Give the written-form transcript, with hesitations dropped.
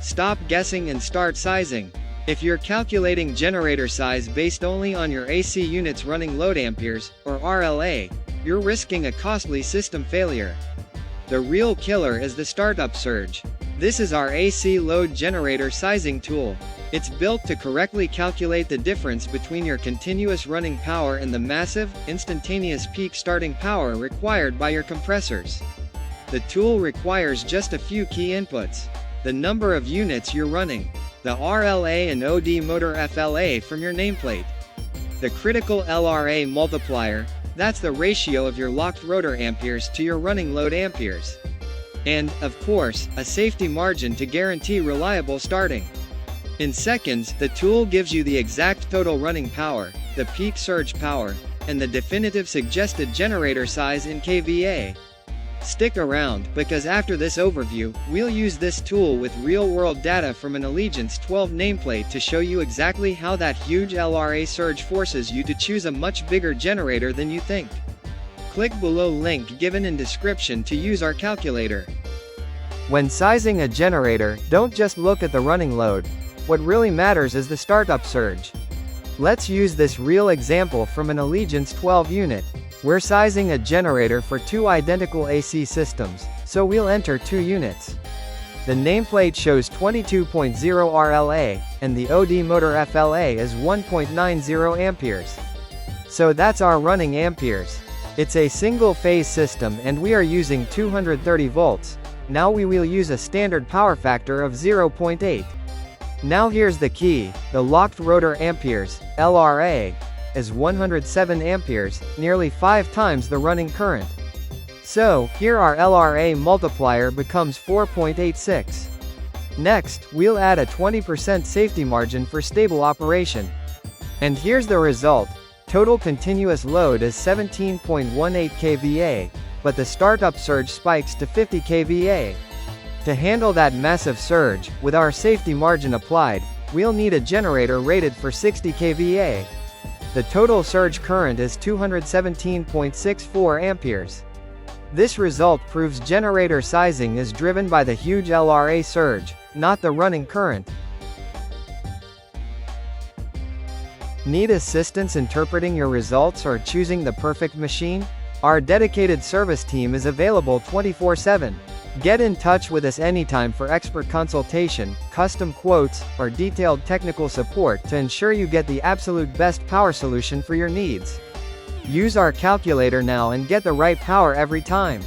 Stop guessing and start sizing. If you're calculating generator size based only on your AC units running load amperes, or RLA, you're risking a costly system failure. The real killer is the startup surge. This is our AC load generator sizing tool. It's built to correctly calculate the difference between your continuous running power and the massive, instantaneous peak starting power required by your compressors. The tool requires just a few key inputs: the number of units you're running, the RLA and OD motor FLA from your nameplate, the critical LRA multiplier, that's the ratio of your locked rotor amperes to your running load amperes, and, of course, a safety margin to guarantee reliable starting. In seconds, the tool gives you the exact total running power, the peak surge power, and the definitive suggested generator size in kVA. Stick around, because after this overview, we'll use this tool with real-world data from an Allegiance 12 nameplate to show you exactly how that huge LRA surge forces you to choose a much bigger generator than you think. Click below link given in description to use our calculator. When sizing a generator, don't just look at the running load. What really matters is the startup surge. Let's use this real example from an Allegiance 12 unit. We're sizing a generator for two identical AC systems, so we'll enter 2 units. The nameplate shows 22.0 RLA, and the OD motor FLA is 1.90 amperes. So that's our running amperes. It's a single-phase system and we are using 230 volts. Now we will use a standard power factor of 0.8. Now here's the key: the locked rotor amperes, LRA, is 107 amperes, nearly 5 times the running current. So, here our LRA multiplier becomes 4.86. Next, we'll add a 20% safety margin for stable operation. And here's the result. Total continuous load is 17.18 kVA, but the startup surge spikes to 50 kVA. To handle that massive surge, with our safety margin applied, we'll need a generator rated for 60 kVA. The total surge current is 217.64 amperes. This result proves generator sizing is driven by the huge LRA surge, not the running current. Need assistance interpreting your results or choosing the perfect machine? Our dedicated service team is available 24/7. Get in touch with us anytime for expert consultation, custom quotes, or detailed technical support to ensure you get the absolute best power solution for your needs. Use our calculator now and get the right power every time.